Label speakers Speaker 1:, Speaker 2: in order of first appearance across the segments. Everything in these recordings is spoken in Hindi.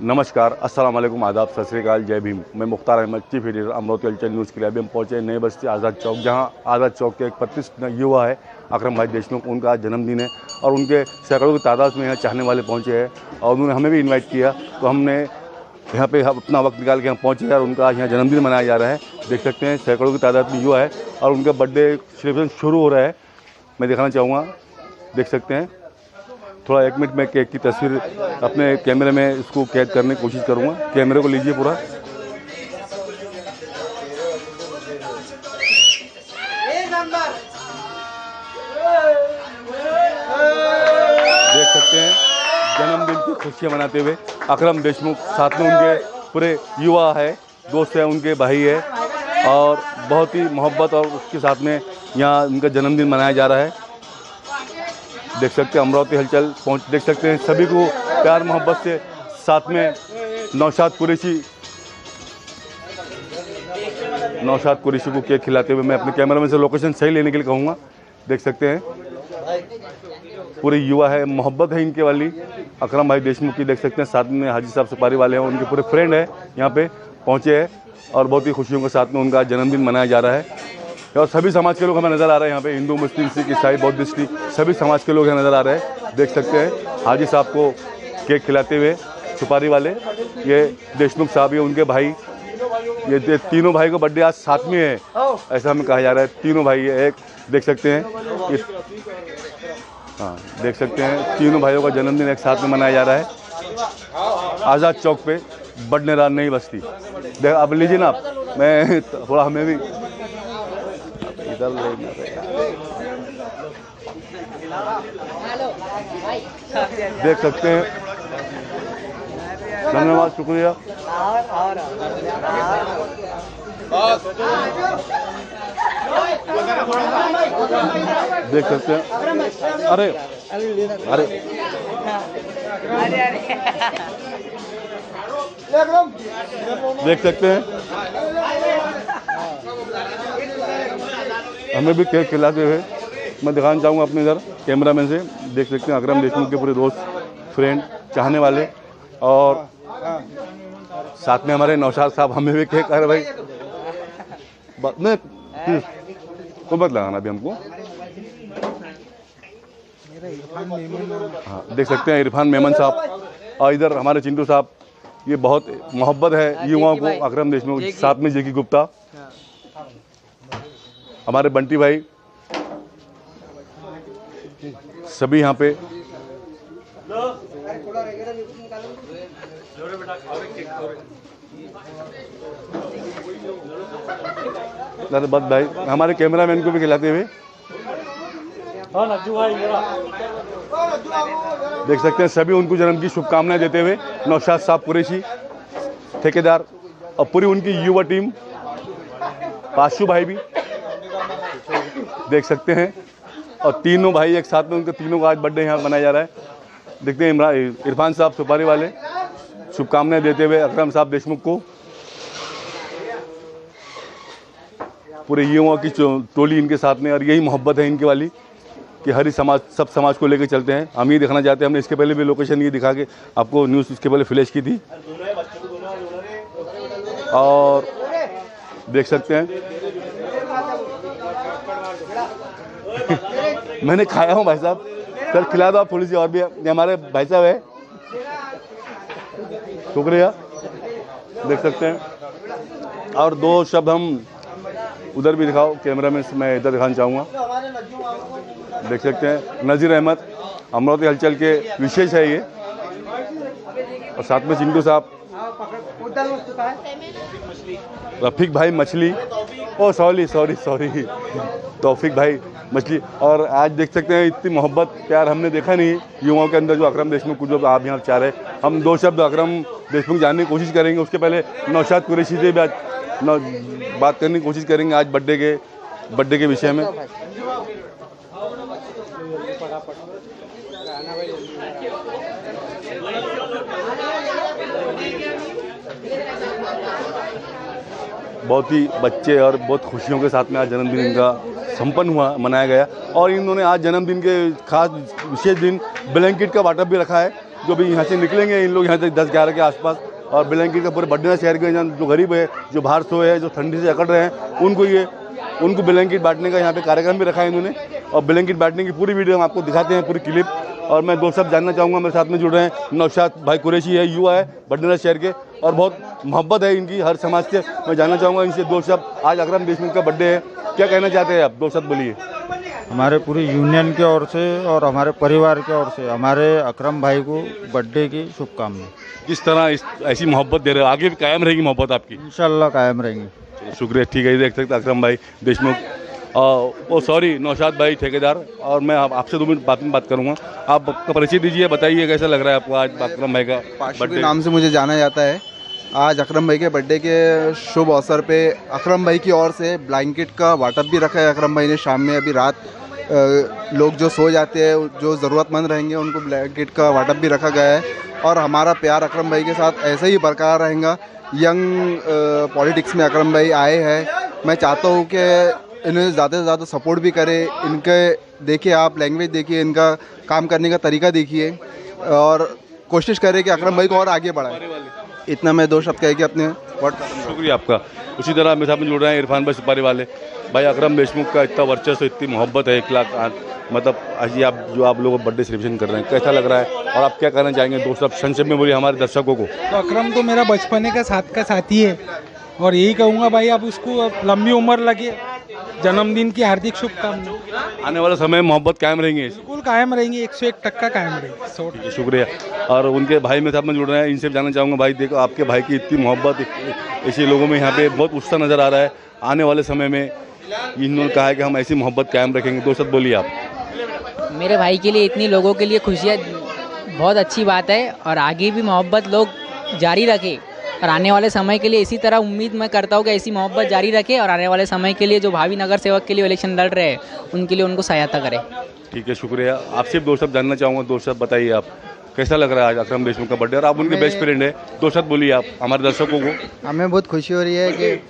Speaker 1: नमस्कार, अस्सलाम वालेकुम, आदाब, सत श्री अकाल, जय भीम। मैं मुख्तार अहमद, चीफ एडिटर अमरावती हलचल न्यूज़ के लिए। अभी हम पहुँचे नई बस्ती आज़ाद चौक, जहां आज़ाद चौक के एक प्रतिष्ठित युवा है अकरम भाई देशमुख। उनका आज जन्मदिन है और उनके सैकड़ों की तादाद में यहाँ चाहने वाले पहुँचे हैं और उन्होंने हमें भी इन्वाइट किया, तो हमने यहाँ पे अपना वक्त निकाल के यहाँ पहुँचे और उनका आज यहाँ जन्मदिन मनाया जा रहा है। देख सकते हैं सैकड़ों की तादाद में युवा है और उनका बर्थडे सेलिब्रेशन शुरू हो रहा है। मैं दिखाना चाहूँगा, देख सकते हैं। थोड़ा 1 मिनट में केक की तस्वीर अपने कैमरे में इसको कैद करने की कोशिश करूँगा। कैमरे को लीजिए पूरा। देख सकते हैं जन्मदिन की खुशियाँ मनाते हुए अकरम देशमुख, साथ में उनके पूरे युवा है, दोस्त हैं, उनके भाई है और बहुत ही मोहब्बत और उसके साथ में यहाँ उनका जन्मदिन मनाया जा रहा है। देख सकते हैं अमरावती हलचल देख सकते हैं सभी को प्यार मोहब्बत से, साथ में नौशाद कुरैशी को केक खिलाते हुए। मैं अपने कैमरा में से लोकेशन सही लेने के लिए कहूँगा। देख सकते हैं पूरे युवा है, मोहब्बत है इनके वाली अकरम भाई देशमुख की। देख सकते हैं साथ में हाजी साहब सुपारी वाले हैं, उनके पूरे फ्रेंड है यहाँ पे पहुँचे हैं और बहुत ही खुशियों के साथ में उनका जन्मदिन मनाया जा रहा है। और सभी समाज के लोग हमें नज़र आ रहे हैं यहाँ पे, हिंदू, मुस्लिम, सिख, ईसाई, बौद्धिस्ट, सभी समाज के लोग यहाँ नज़र आ रहे हैं। देख सकते हैं हाजी साहब को केक खिलाते हुए सुपारी वाले, ये देशमुख साहब, ये उनके भाई, ये तीनों भाई को बर्थडे आज साथ में है, ऐसा हमें कहा जा रहा है। तीनों भाई है एक, देख सकते हैं हाँ, देख सकते हैं तीनों भाइयों का जन्मदिन एक साथ में मनाया जा रहा है आज़ाद चौक पे, बडनेरा नई बस्ती। देख आप लीजिए ना, आप मैं थोड़ा हमें भी इधर लेना रहेगा। देख सकते हैं, धन्यवाद, शुक्रिया। देख सकते हैं, अरे अरे देख सकते हैं हमें भी केक खिलाते हुए। मैं दिखाना चाहूँगा अपने इधर कैमरा मैन से। देख सकते हैं अकरम देशमुख के पूरे दोस्त, फ्रेंड, चाहने वाले और साथ में हमारे नौशाद साहब, हमें भी केक। अरे भाई नहीं तो मत लगाना अभी हमको। हाँ, देख सकते हैं इरफान मेमन साहब और इधर हमारे चिंटू साहब। ये बहुत मोहब्बत है युवाओं को अकरम देशमुख, साथ में जेकी गुप्ता, हमारे बंटी भाई, सभी यहाँ पे। बस भाई हमारे कैमरामैन को भी खिलाते हुए। देख सकते हैं सभी उनको जन्म की शुभकामनाएं देते हुए नौशाद साहब कुरैशी, ठेकेदार और पूरी उनकी युवा टीम, पाशु भाई भी देख सकते हैं और तीनों भाई एक साथ में, उनके तीनों का आज बर्थडे यहाँ मनाया जा रहा है। देखते हैं इरफान साहब सुपारी वाले शुभकामनाएं देते हुए अकरम साहब देशमुख को। पूरे युवाओं की टोली इनके साथ में और यही मोहब्बत है इनके वाली कि हर समाज, सब समाज को लेकर चलते हैं। हम ये दिखाना चाहते हैं, हमने इसके पहले भी लोकेशन ये दिखा के आपको न्यूज़ इसके पहले फ्लैश की थी और देख सकते हैं मैंने खाया हूँ भाई साहब, सर खिला दो आप थोड़ी सी और भी। हमारे भाई साहब है, शुक्रिया। देख सकते हैं और दो शब्द हम उधर भी दिखाओ कैमरा में, मैं इधर दिखाना चाहूँगा। देख सकते हैं नज़ीर अहमद, अमरावती हलचल के विशेष है ये, और साथ में चिंटू साहब, रफीक भाई मछली, ओ सॉरी तौफीक भाई मछली। और आज देख सकते हैं इतनी मोहब्बत प्यार हमने देखा नहीं युवाओं के अंदर जो अकरम देशमुख को, जो आप यहाँ चाह रहे हैं। हम दो शब्द अकरम देशमुख जानने की कोशिश करेंगे, उसके पहले नौशाद कुरैशी से भी बात करने की कोशिश करेंगे आज बर्थडे के विषय में। बहुत ही बच्चे और बहुत खुशियों के साथ में आज जन्मदिन इनका संपन्न हुआ, मनाया गया। और इन्होंने आज जन्मदिन के खास विशेष दिन ब्लैंकेट का वाटअप भी रखा है जो भी यहाँ से निकलेंगे इन लोग यहाँ से 10-11 के आसपास, और ब्लैंकेट का पूरे बड्डेरा शहर के जो गरीब है, जो बाहर सोए हैं, जो ठंडी से अकड़ रहे हैं, उनको ब्लैंकेट बांटने का यहाँ पे कार्यक्रम भी रखा है इन्होंने। और ब्लैंकेट बांटने की पूरी वीडियो हम आपको दिखाते हैं, पूरी क्लिप। और मैं दोस्त साहब जानना चाहूँगा, मेरे साथ में जुड़ रहे हैं नौशाद भाई कुरैशी है, युवा है बड्डेरा शहर के, और बहुत मोहब्बत है इनकी हर समाज से। मैं जानना चाहूँगा इनसे, दोस्त साहब आज अकरम देशमुख का बर्थडे है, क्या कहना चाहते हैं आप? दोस्त साहब बोलिए।
Speaker 2: हमारे पूरी यूनियन की ओर से और हमारे परिवार की ओर से हमारे अकरम भाई को बर्थडे की शुभकामनाएं।
Speaker 1: किस तरह ऐसी मोहब्बत दे रहे हो, आगे भी कायम रहेगी मोहब्बत आपकी?
Speaker 2: इंशाल्लाह कायम रहेंगी।
Speaker 1: शुक्रिया, ठीक है। देख सकते अकरम भाई देशमुख, ओ सॉरी नौशाद भाई ठेकेदार, और मैं आपसे 2 मिनट बात करूंगा। आप आपका परिचय दीजिए, बताइए कैसा लग रहा है आपको आज अकरम भाई का बर्थडे?
Speaker 3: नाम से मुझे जाना जाता है। आज अकरम भाई के बर्थडे के शुभ अवसर पे अकरम भाई की ओर से ब्लैंकेट का वाटअप भी रखा है अकरम भाई ने। शाम में अभी रात लोग जो सो जाते हैं, जो ज़रूरतमंद रहेंगे, उनको ब्लैंकेट का वाटअप भी रखा गया है। और हमारा प्यार अकरम भाई के साथ ऐसे ही बरकरार रहेगा। यंग पॉलिटिक्स में अकरम भाई आए हैं, मैं चाहता हूँ कि इन्हें ज़्यादा से ज़्यादा सपोर्ट भी करे। इनके देखिए, आप लैंग्वेज देखिए, इनका काम करने का तरीका देखिए, और कोशिश करें कि अकरम भाई को और आगे बढ़ाएं। इतना मैं 2 शब्द कह के अपने वर्ड खत्म।
Speaker 1: शुक्रिया आपका। उसी तरह मेरे साथ में जुड़ रहे हैं इरफान भाई सुपारी वाले। भाई अकरम देशमुख का इतना वर्चस्व, इतनी मोहब्बत है, 1 लाख मतलब आज आप लोग बर्थडे सेलिब्रेशन कर रहे हैं, कैसा लग रहा है और आप क्या कहना चाहेंगे? दोस्त साहब संक्षेप में बोलिए हमारे दर्शकों को।
Speaker 4: तो अकरम तो मेरा बचपने का साथी है, और यही कहूँगा भाई, अब उसको लंबी उम्र लगे, जन्मदिन की हार्दिक शुभकामनाएं।
Speaker 1: आने वाला समय में मोहब्बत कायम रहेंगी?
Speaker 4: बिल्कुल कायम रहेंगी, 101% कायम रहेगी। 100%।
Speaker 1: शुक्रिया। और उनके भाई मेरे साथ में जुड़ रहे हैं, इनसे जानना चाहूँगा। भाई देखो, आपके भाई की इतनी मोहब्बत, ऐसे लोगों में यहाँ पे बहुत उत्साह नज़र आ रहा है। आने वाले समय में इन्होंने कहा है कि हम ऐसी मोहब्बत कायम रखेंगे। दोस्त बोलिए आप।
Speaker 5: मेरे भाई के लिए, इतनी लोगों के लिए खुशियाँ बहुत अच्छी बात है, और आगे भी मोहब्बत लोग जारी रखें, और आने वाले समय के लिए इसी तरह उम्मीद मैं करता हूँ कि ऐसी मोहब्बत जारी रखे, और आने वाले समय के लिए जो भावी नगर सेवक के लिए इलेक्शन लड़ रहे हैं उनके लिए उनको सहायता करें।
Speaker 1: ठीक है, शुक्रिया। आपसे दोस्त साहब जानना चाहूँगा। दोस्त साहब बताइए, आप कैसा लग रहा है आज अकरम देशमुख का बर्थडे, और आप उनके बेस्ट फ्रेंड है? दोस्त साहब बोलिए आप हमारे दर्शकों को।
Speaker 6: हमें बहुत खुशी हो रही है कि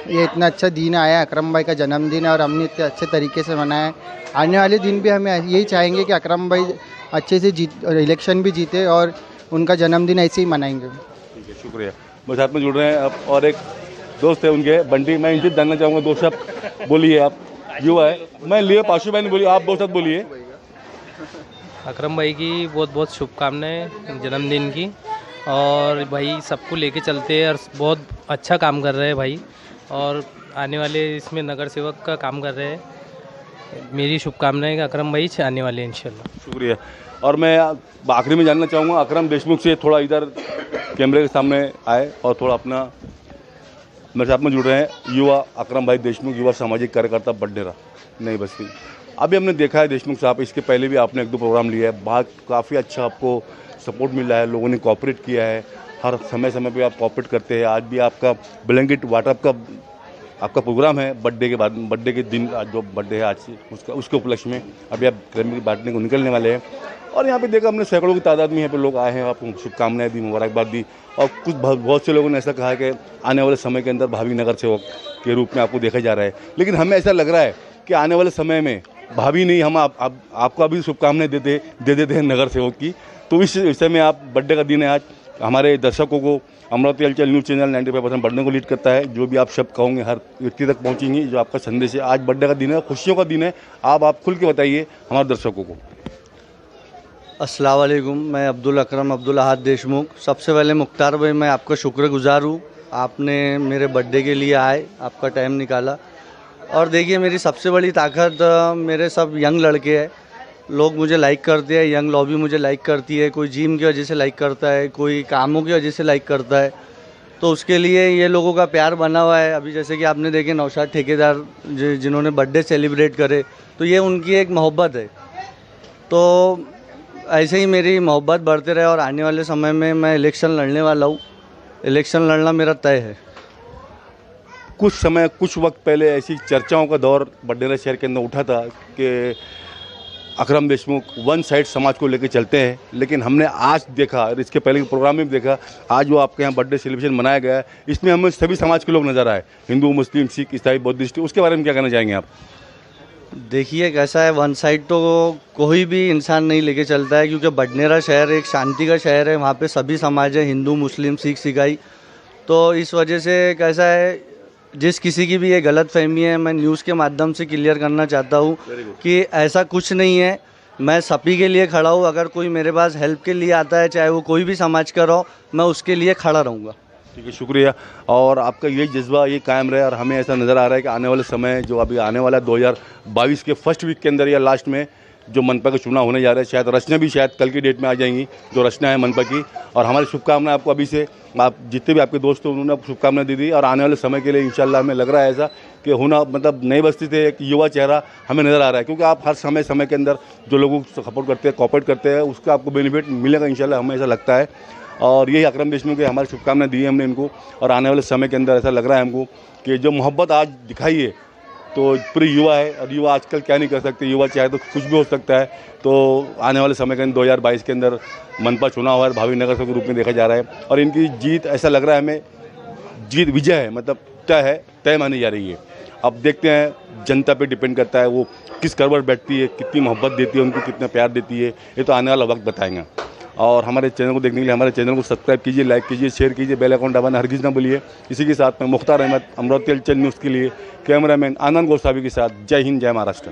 Speaker 6: ये इतना अच्छा दिन आया, अकरम भाई का जन्मदिन है, और हमने इतने अच्छे तरीके से मनाया है। आने वाले दिन भी हमें यही चाहेंगे कि अकरम भाई अच्छे से इलेक्शन भी जीते, और उनका जन्मदिन ऐसे ही मनाएंगे।
Speaker 1: ठीक है, शुक्रिया। मेरे साथ में जुड़ रहे हैं अब और एक दोस्त है उनके, बंटी। मैं इनसे जानना चाहूँगा। दोस्त साहब बोलिए, आप युवा है, मैं लिए पाशु भाई ने बोलिए, आप दोस्त साहब बोलिए।
Speaker 7: अकरम भाई की बहुत बहुत शुभकामनाएं जन्मदिन की, और भाई सबको लेके चलते हैं, और बहुत अच्छा काम कर रहे हैं भाई, और आने वाले इसमें नगर सेवक का काम कर रहे हैं। मेरी शुभकामनाएं कि अकरम भाई आने वाले हैं इंशाल्लाह।
Speaker 1: शुक्रिया। और मैं आखिरी में जानना चाहूँगा, अकरम देशमुख से थोड़ा इधर कैमरे के सामने आए और थोड़ा अपना मेरे साथ में जुड़ रहे हैं। युवा अकरम भाई देशमुख, युवा सामाजिक कार्यकर्ता बड्डेरा नई बस्ती। अभी हमने देखा है देशमुख साहब, इसके पहले भी आपने 1-2 प्रोग्राम लिया है, बात काफ़ी अच्छा आपको सपोर्ट मिल रहा है, लोगों ने कोऑपरेट किया है, हर समय पे आप कोऑपरेट करते हैं। आज भी आपका ब्लैंकेट वाटअप का आपका प्रोग्राम है बर्थडे के बाद, बर्थडे के दिन जो बर्थडे है आज उसके उपलक्ष्य में अभी आप ब्लैंकेट बांटने को निकलने वाले हैं। और यहाँ पे देखा हमने सैकड़ों की तादाद में यहाँ पे लोग आए हैं, आपको शुभकामनाएं दी, मुबारकबाद दी। और कुछ बहुत से लोगों ने ऐसा कहा है कि आने वाले समय के अंदर भावी नगर सेवक के रूप में आपको देखा जा रहा है। लेकिन हमें ऐसा लग रहा है कि आने वाले समय में भाभी नहीं, हम आपको अभी शुभकामनाएं दे देते हैं नगर सेवक की। तो इस विषय में आप बर्थडे का दिन है आज, हमारे दर्शकों को अमरावती हलचल न्यूज़ चैनल 95% बढ़ने को लीड करता है। जो भी आप शब्द कहोगे हर व्यक्ति तक पहुँचेंगी, जो आपका संदेश है। आज बर्थडे का दिन है, खुशियों का दिन है, आप खुल के बताइए हमारे दर्शकों को।
Speaker 8: अस्सलाम वालेकुम, मैं अब्दुल अकरम अब्दुल अहाद देशमुख। सबसे पहले मुख्तार भाई, मैं आपका शुक्रगुजार हूँ, आपने मेरे बर्थडे के लिए आए, आपका टाइम निकाला। और देखिए, मेरी सबसे बड़ी ताकत मेरे सब यंग लड़के हैं, लोग मुझे लाइक करते हैं, यंग लॉबी मुझे लाइक करती है, कोई जिम की वजह से लाइक करता है, कोई कामों की वजह से लाइक करता है। तो उसके लिए ये लोगों का प्यार बना हुआ है। अभी जैसे कि आपने देखे नौशाद ठेकेदार जिन्होंने बर्थडे सेलिब्रेट करे, तो ये उनकी एक मोहब्बत है। तो ऐसे ही मेरी मोहब्बत बढ़ते रहे, और आने वाले समय में मैं इलेक्शन लड़ने वाला हूँ, इलेक्शन लड़ना मेरा तय है।
Speaker 1: कुछ वक्त पहले ऐसी चर्चाओं का दौर बड्डेरा शहर के अंदर उठा था कि अकरम देशमुख वन साइड समाज को लेकर चलते हैं, लेकिन हमने आज देखा, और इसके पहले के प्रोग्राम में भी देखा, आज जो आपके यहाँ बर्थडे सेलिब्रेशन मनाया गया है, इसमें हमें सभी समाज के लोग नज़र आए, हिंदू, मुस्लिम, सिख, ईसाई, बौद्धिस्ट। उसके बारे में क्या कहना चाहेंगे आप?
Speaker 8: देखिए कैसा है, वन साइड तो कोई भी इंसान नहीं लेके चलता है, क्योंकि बडनेरा शहर एक शांति का शहर है। वहाँ पे सभी समाज है, हिंदू मुस्लिम सिख ईसाई। तो इस वजह से कैसा है, जिस किसी की भी ये गलत फहमी है, मैं न्यूज़ के माध्यम से क्लियर करना चाहता हूँ कि ऐसा कुछ नहीं है। मैं सभी के लिए खड़ा हूँ। अगर कोई मेरे पास हेल्प के लिए आता है, चाहे वो कोई भी समाज का हो, मैं उसके लिए खड़ा रहूँगा।
Speaker 1: ठीक है, शुक्रिया। और आपका ये जज्बा ये कायम रहे, और हमें ऐसा नज़र आ रहा है कि आने वाले समय जो अभी आने वाला है 2022 के फर्स्ट वीक के अंदर या लास्ट में जो मनपा का चुनाव होने जा रहा है, शायद रचना भी शायद कल की डेट में आ जाएंगी, जो रचना है मनपा की। और हमारी शुभकामनाएं आपको अभी से, आप जितने भी आपके दोस्त हैं उन्होंने आपको शुभकामनाएं दे दी। और आने वाले समय के लिए इंशाल्लाह हमें लग रहा है ऐसा कि होना, मतलब नई बस्ती से एक युवा चेहरा हमें नज़र आ रहा है, क्योंकि आप हर समय के अंदर जो लोगों को सपोर्ट करते हैं, कोऑपरेट करते हैं, उसका आपको बेनिफिट मिलेगा इंशाल्लाह, हमें ऐसा लगता है। और यही अकरम देशमुख के हमारी शुभकामनाएं दी है हमने इनको। और आने वाले समय के अंदर ऐसा लग रहा है हमको कि जो मोहब्बत आज दिखाई है, तो पूरी युवा है, और युवा आजकल क्या नहीं कर सकते, युवा चाहे तो कुछ भी हो सकता है। तो आने वाले समय के अंदर 2022 के अंदर मनपा चुनाव है, भावी नगर सेवक के रूप में देखा जा रहा है। और इनकी जीत, ऐसा लग रहा है हमें, जीत विजय है, मतलब तय मानी जा रही है। अब देखते हैं, जनता पे डिपेंड करता है वो किस करवट बैठती है, कितनी मोहब्बत देती है, उनको कितना प्यार देती है, ये तो आने वाला वक्त बताएंगा। और हमारे चैनल को देखने के लिए हमारे चैनल को सब्सक्राइब कीजिए, लाइक कीजिए, शेयर कीजिए, बेल आइकन दबाना हरगिज़ ना भूलिए। इसी के साथ में मुख्तार अहमद, अमरावती हलचल न्यूज़ के लिए कैमरामैन आनंद गोसावी के साथ, जय हिंद, जय महाराष्ट्र।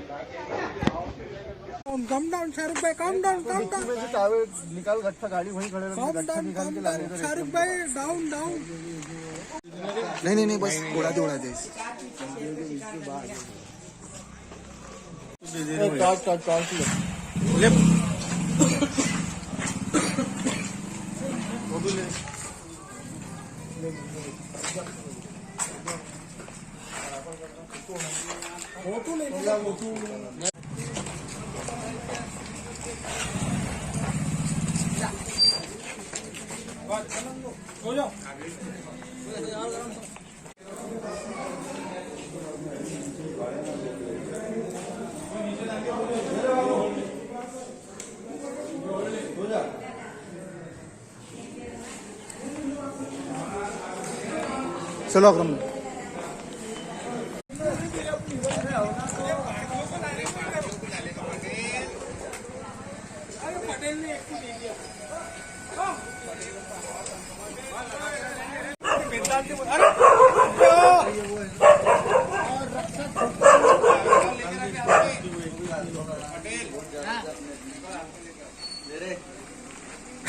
Speaker 3: निकाल गट्ठा, गाड़ी वहीं खड़े शाहरुख भाई डाउन डाउन। नहीं बस उड़ा दे चलो अकरम।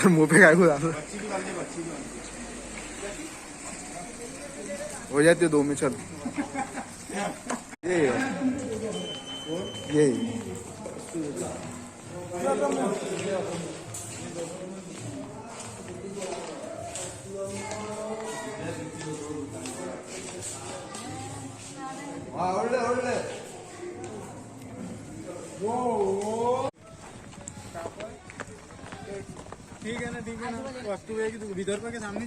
Speaker 3: मुंह पे काय को हो जाते 2 में। चल ये
Speaker 4: ठीक है ना वस्तु है कि विदर्भ के सामने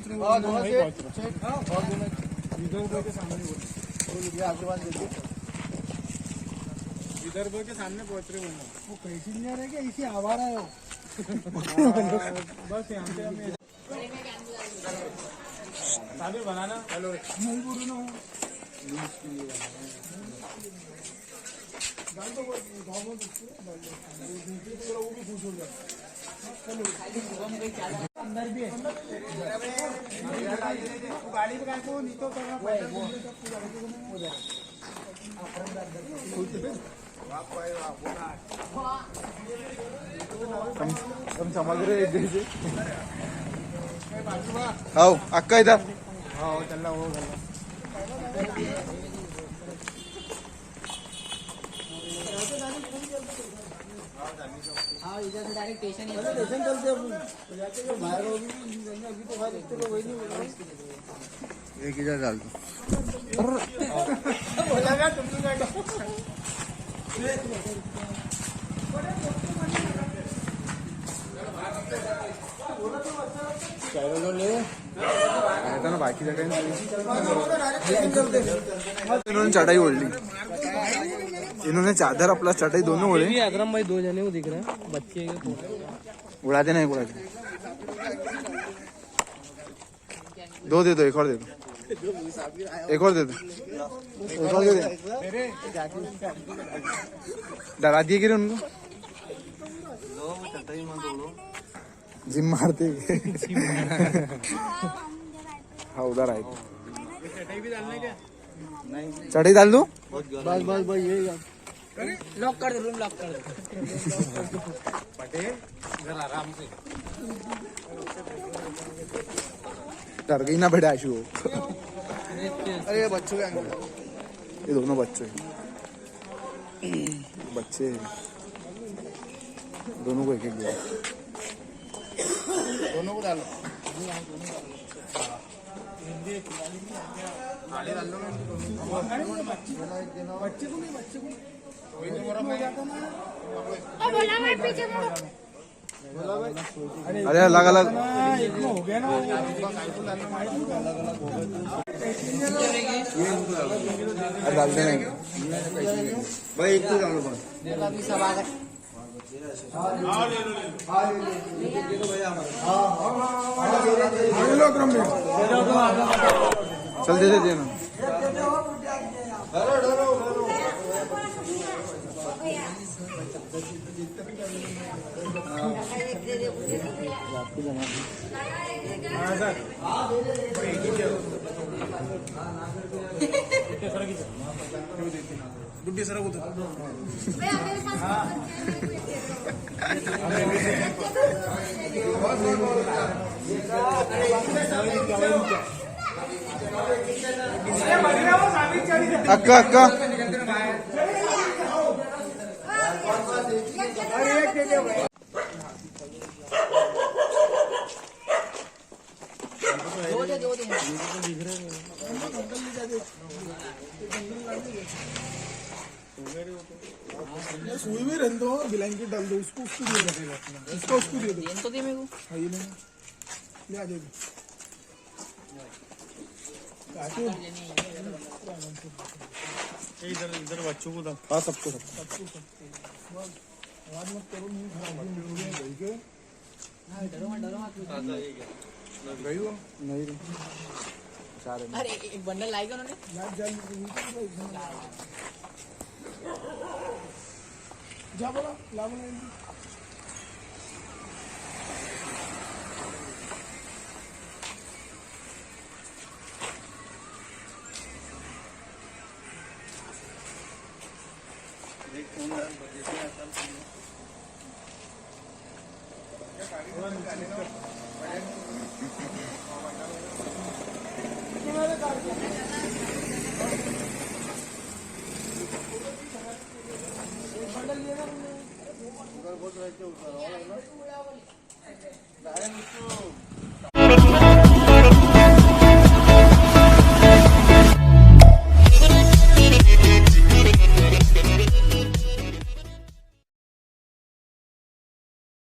Speaker 4: विदर्भ के सामने विदर्भ के सामने पहुंच रहे वो पैसेंजर है क्या, इसी आवारा है वो। बस यहाँ पे हमें बनाना, हेलो नहीं बोलू ना अंदर भी है गाड़ी में को नहीं तो करना हम समझ रहे
Speaker 3: आओ अक्का इधर।
Speaker 4: हाँ चलना वो
Speaker 5: हाँ इधर से डायरेक्ट स्टेशन
Speaker 4: चलते
Speaker 3: एक इधर डाल दो। ना बाकी जगह इन्होंने चटाई ओढ़ ली, इन्होंने चादर अपना चटाई दोनों ओढ़े।
Speaker 7: अकरम भाई 2 जने को दिख रहे हैं, बच्चे
Speaker 3: उड़ाते नहीं उड़ाते। 2 दे दो, एक और दे दो। एक और दे दे, एक और दे दे। डरा दिए गिरे उनको, जिम मारते। हाँ उधर आए, चढ़ाई डाल दूं? बस बस बस यही
Speaker 5: लॉक कर दो, रूम लॉक कर दो।
Speaker 3: डर गई ना बेटा आशु। अरे ये बच्चों के अंदर, ये दोनों बच्चे बच्चे दोनों को एक एक दिया, दोनों को डालो। अरे अलग अलग
Speaker 4: हो गया ना
Speaker 3: डाल देना भाई, एक तो डालो बस। चल दे दे ना। गुड्डी सर को अक्का अक्का सुई में रहने दो, ब्लैंकेट डाल दो उसको, उसको दे दो, इसको उसको दे दो।
Speaker 5: तो दे मेरे को।
Speaker 3: हाँ ये ले आ जाओ। इधर इधर बच्चों को दो। हाँ सबको सबको आवाज मत करो, नहीं गई हो नहीं
Speaker 5: अरे एक बंडल लाएगा उन्होंने।
Speaker 3: जा बोला ला बोला।